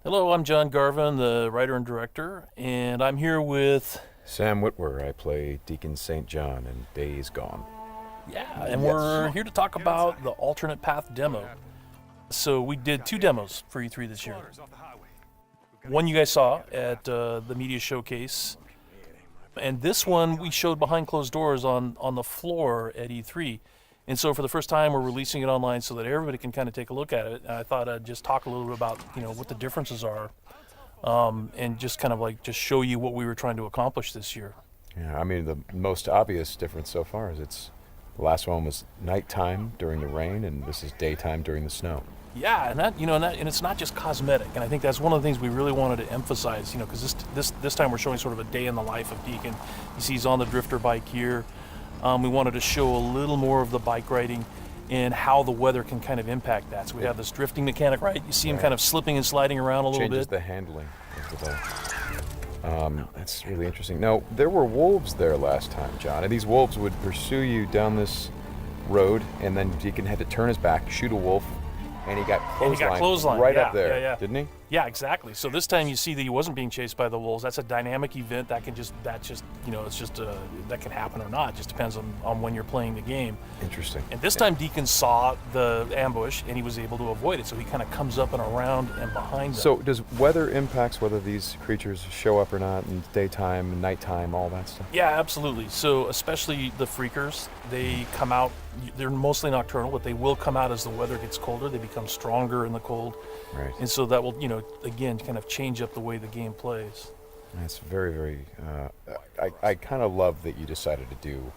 Hello, I'm John Garvin, the writer and director, and I'm here with... Sam Witwer. I play Deacon St. John in Days Gone. Yeah, and we're here to talk about the alternate path demo. So we did 2 demos for E3 this year. One you guys saw at the media showcase, and this one we showed behind closed doors on the floor at E3. And so for the first time, we're releasing it online so that everybody can kind of take a look at it. And I thought I'd just talk a little bit about, what the differences are, and just kind of like just show you what we were trying to accomplish this year. Yeah, I mean, the most obvious difference so far is the last one was nighttime during the rain, and this is daytime during the snow. Yeah, and it's not just cosmetic. And I think that's one of the things we really wanted to emphasize, because this time we're showing sort of a day in the life of Deacon. You see he's on the drifter bike here. We wanted to show a little more of the bike riding and how the weather can kind of impact that. So we have this drifting mechanic, right? You see him kind of slipping and sliding around a little bit. Changes the handling of the bike. That's really interesting. Now, there were wolves there last time, John, and these wolves would pursue you down this road, and then Deacon had to turn his back, shoot a wolf, and he got clotheslined right up there, didn't he? Yeah, exactly. So this time you see that he wasn't being chased by the wolves. That's a dynamic event that can happen or not. It just depends on when you're playing the game. Interesting. And this time Deacon saw the ambush and he was able to avoid it. So he kind of comes up and around and behind them. So does weather impacts whether these creatures show up or not in daytime, nighttime, all that stuff? Yeah, absolutely. So especially the freakers, they come out, they're mostly nocturnal, but they will come out as the weather gets colder. They become stronger in the cold. Right. And so that will, again, kind of change up the way the game plays. That's very, very... I kind of love that you decided to do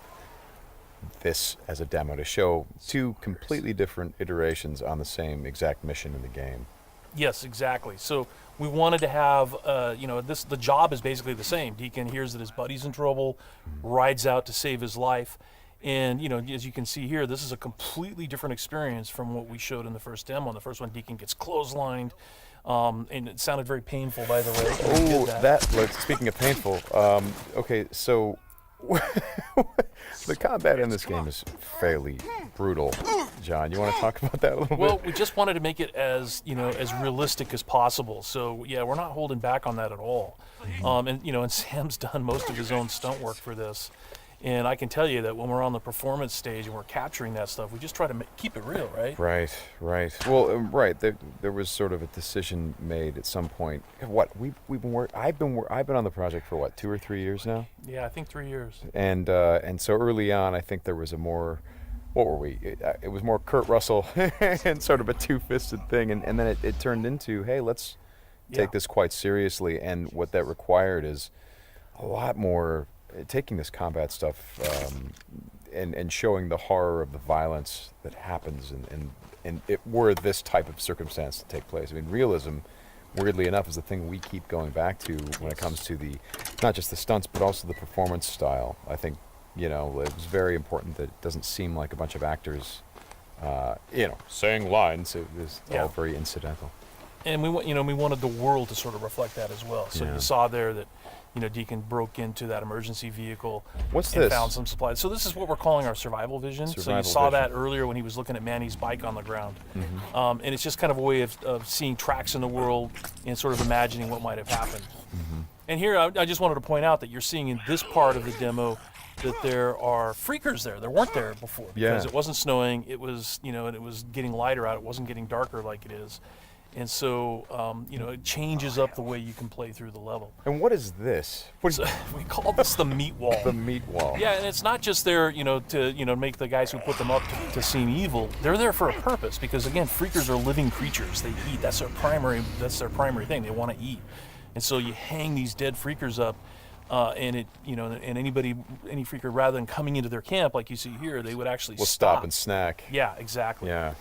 this as a demo to show 2 completely different iterations on the same exact mission in the game. Yes, exactly. So we wanted to have, the job is basically the same. Deacon hears that his buddy's in trouble, rides out to save his life. And, as you can see here, this is a completely different experience from what we showed in the first demo. In the first one, Deacon gets clotheslined, and it sounded very painful, by the way. Oh, speaking of painful, okay, so the combat in this game is fairly brutal. John, you want to talk about that a little bit? Well, we just wanted to make it as, as realistic as possible. So, yeah, we're not holding back on that at all. And Sam's done most of his own stunt work for this. And I can tell you that when we're on the performance stage and we're capturing that stuff, we just try to keep it real, right? Right. Well, right. There was sort of a decision made at some point. What I've been on the project for 2 or 3 years now. Yeah, I think 3 years. And so early on, I think there was a more. What were we? It was more Kurt Russell and sort of a two-fisted thing, and then it turned into, hey, let's take this quite seriously. And what that required is a lot more. Taking this combat stuff and showing the horror of the violence that happens and it were this type of circumstance to take place. I mean, realism, weirdly enough, is the thing we keep going back to when it comes to not just the stunts, but also the performance style. I think, it was very important that it doesn't seem like a bunch of actors, saying lines. It was all very incidental. And we wanted the world to sort of reflect that as well. So you saw there that, Deacon broke into that emergency vehicle and found some supplies. So this is what we're calling our survival vision. So you saw that earlier when he was looking at Manny's bike on the ground. Mm-hmm. And it's just kind of a way of seeing tracks in the world and sort of imagining what might have happened. Mm-hmm. And here I just wanted to point out that you're seeing in this part of the demo that there are freakers there. There weren't there before because it wasn't snowing. It was, and it was getting lighter out. It wasn't getting darker like it is. And so, it changes up the way you can play through the level. And what is this? We call this the meat wall. The meat wall. Yeah, and it's not just there, to make the guys who put them up to seem evil. They're there for a purpose because, again, freakers are living creatures. They eat. That's their primary thing. They want to eat. And so you hang these dead freakers up, and any freaker, rather than coming into their camp like you see here, they would actually stop and snack. Yeah, exactly. Yeah.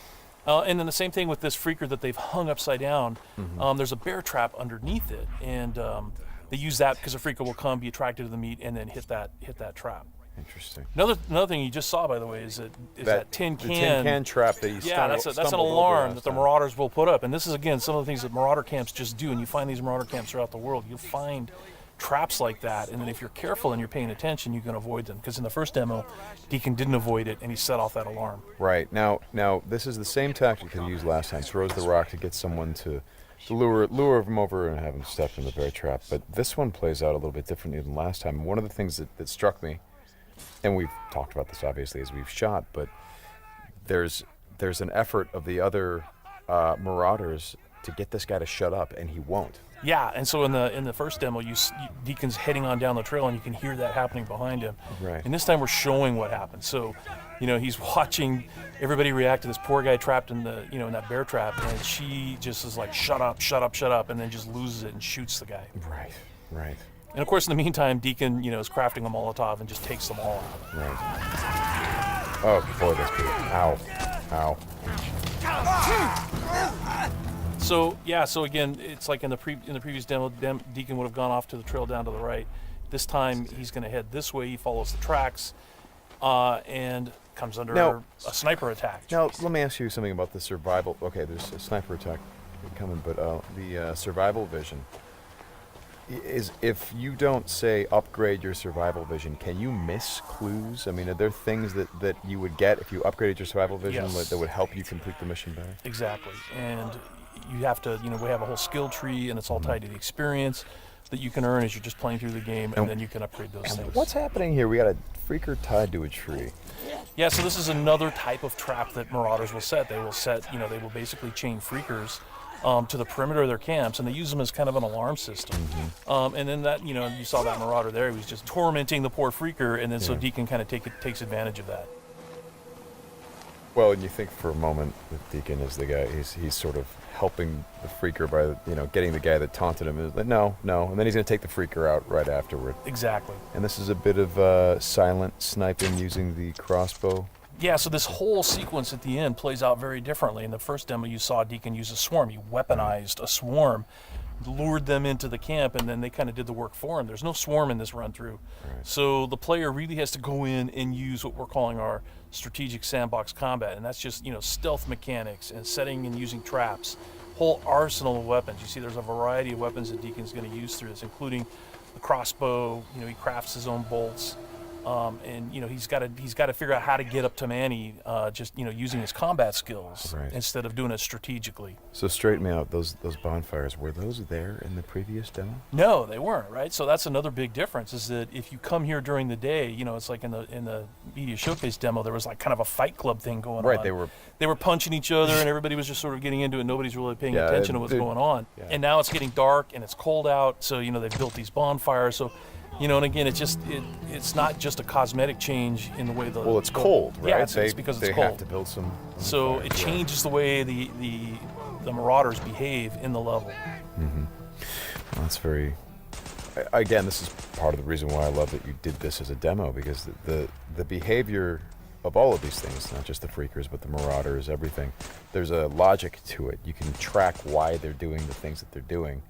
And then the same thing with this freaker that they've hung upside down. Mm-hmm. There's a bear trap underneath it, and they use that because a freaker will come, be attracted to the meat, and then hit that trap. Interesting. Another thing you just saw, by the way, is that tin can. The tin can trap that you that's an alarm that the marauders will put up, and this is again some of the things that marauder camps just do. And you find these marauder camps throughout the world. You'll find traps like that, and then if you're careful and you're paying attention, you can avoid them. Because in the first demo, Deacon didn't avoid it, and he set off that alarm. Right. Now this is the same tactic that he used last time. Throws the rock to get someone to to lure him over and have him step in the bear trap. But this one plays out a little bit differently than last time. One of the things that struck me, and we've talked about this obviously as we've shot, but there's an effort of the other Marauders to get this guy to shut up, and he won't. Yeah, and so in the first demo, Deacon's heading on down the trail, and you can hear that happening behind him. Right. And this time we're showing what happens. So, he's watching everybody react to this poor guy trapped in the in that bear trap, and she just is like, shut up, shut up, shut up, and then just loses it and shoots the guy. Right. And of course, in the meantime, Deacon is crafting a Molotov and just takes them all out. Right. Oh boy, that's good. Ow. So again, it's like in the previous demo, Deacon would have gone off to the trail down to the right. This time he's going to head this way. He follows the tracks, and comes under a sniper attack. Now let me ask you something about the survival. Okay, there's a sniper attack coming, but the survival vision is, if you don't say upgrade your survival vision, can you miss clues? I mean, are there things that you would get if you upgraded your survival vision that would help you complete the mission better? Exactly, and you have to, we have a whole skill tree, and it's all tied to the experience that you can earn as you're just playing through the game, and then you can upgrade those things. What's happening here? We got a freaker tied to a tree. Yeah, so this is another type of trap that Marauders will set. They will they will basically chain freakers to the perimeter of their camps, and they use them as kind of an alarm system. And then that, you saw that Marauder there. He was just tormenting the poor freaker, and then so Deacon kind of takes advantage of that. Well, and you think for a moment that Deacon is the guy, he's sort of helping the freaker by, getting the guy that taunted him. Is like, no, and then he's going to take the freaker out right afterward. Exactly. And this is a bit of silent sniping using the crossbow. Yeah, so this whole sequence at the end plays out very differently. In the first demo, you saw Deacon use a swarm. He weaponized a swarm, lured them into the camp, and then they kind of did the work for him. There's no swarm in this run-through. Right. So the player really has to go in and use what we're calling our strategic sandbox combat, and that's just, stealth mechanics and setting and using traps, whole arsenal of weapons. You see there's a variety of weapons that Deacon's going to use through this, including the crossbow. He crafts his own bolts. And he's got to figure out how to get up to Manny, using his combat skills instead of doing it strategically. So straighten me out. Those bonfires, were those there in the previous demo? No, they weren't. Right. So that's another big difference. Is that if you come here during the day, it's like in the media showcase demo, there was like kind of a fight club thing going on. Right. They were punching each other, and everybody was just sort of getting into it. Nobody's really paying attention to what's going on. Yeah. And now it's getting dark and it's cold out. So they've built these bonfires. So. And again, it's not just a cosmetic change in the way the... Well, it's cold, right? Yeah, it's because it's cold. They have to build some... So it changes the way the Marauders behave in the level. Mm-hmm. Well, that's very... Again, this is part of the reason why I love that you did this as a demo, because the behavior of all of these things, not just the freakers, but the Marauders, everything, there's a logic to it. You can track why they're doing the things that they're doing.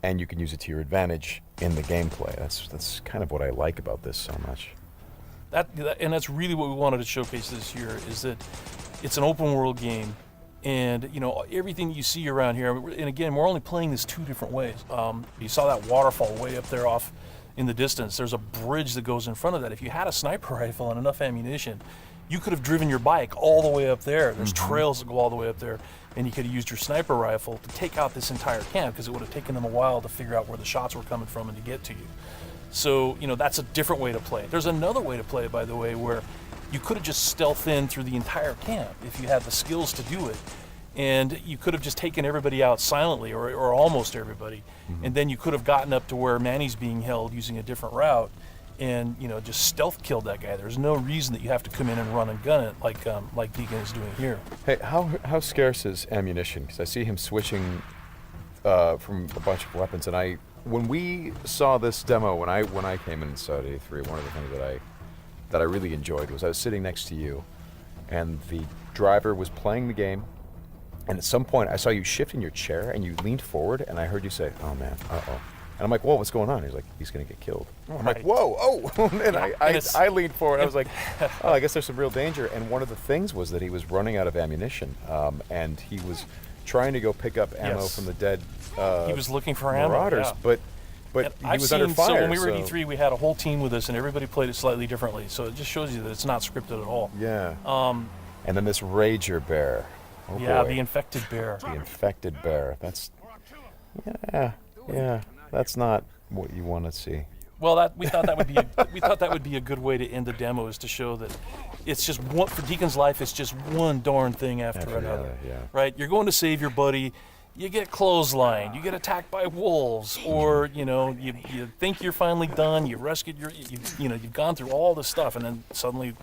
And you can use it to your advantage in the gameplay. That's kind of what I like about this so much. And that's really what we wanted to showcase this year, is that it's an open world game, and everything you see around here. And again, we're only playing this two different ways. You saw that waterfall way up there off in the distance. There's a bridge that goes in front of that. If you had a sniper rifle and enough ammunition, you could have driven your bike all the way up there. There's trails that go all the way up there. And you could have used your sniper rifle to take out this entire camp, because it would have taken them a while to figure out where the shots were coming from and to get to you. So, that's a different way to play it. There's another way to play it, by the way, where you could have just stealthed in through the entire camp if you had the skills to do it. And you could have just taken everybody out silently, or almost everybody. And then you could have gotten up to where Manny's being held using a different route, and just stealth killed that guy. There's no reason that you have to come in and run and gun it like Deacon is doing here. Hey, how scarce is ammunition? Because I see him switching from a bunch of weapons, and when we saw this demo, when I came in and saw it at E3, one of the things that I really enjoyed was I was sitting next to you, and the driver was playing the game, and at some point I saw you shift in your chair and you leaned forward, and I heard you say, "Oh man, uh-oh." And I'm like, whoa, what's going on? He's like, he's going to get killed. I'm like, whoa, oh. And I leaned forward. I was like, oh, I guess there's some real danger. And one of the things was that he was running out of ammunition. And he was trying to go pick up ammo from the dead he was looking for Marauders, ammo, but he was under fire. So when we were at E3, we had a whole team with us, and everybody played it slightly differently. So it just shows you that it's not scripted at all. Yeah. And then this Rager Bear. Oh yeah, boy. the infected bear. The infected bear. That's, yeah, that's not what you want to see. Well, we thought that would be a good way to end the demo, is to show that it's just one, for Deacon's life. It's just one darn thing after another. Yeah. Right? You're going to save your buddy. You get clotheslined. You get attacked by wolves, or you think you're finally done. You rescued you've gone through all this stuff, and then suddenly,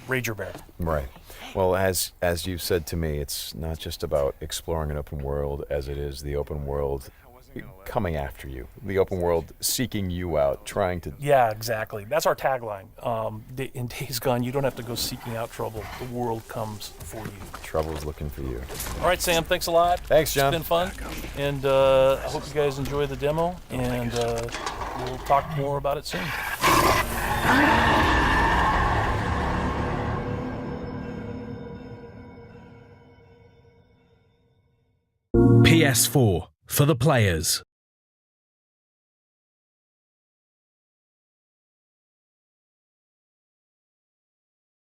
Rager Bear. Right. Well, as you've said to me, it's not just about exploring an open world, as it is the open world coming after you, the open world seeking you out, trying to... Yeah, exactly. That's our tagline. In Days Gone, you don't have to go seeking out trouble. The world comes for you. Trouble's looking for you. All right, Sam, thanks a lot. Thanks, John. It's been fun, and I hope you guys enjoy the demo, and we'll talk more about it soon. PS4 for the players.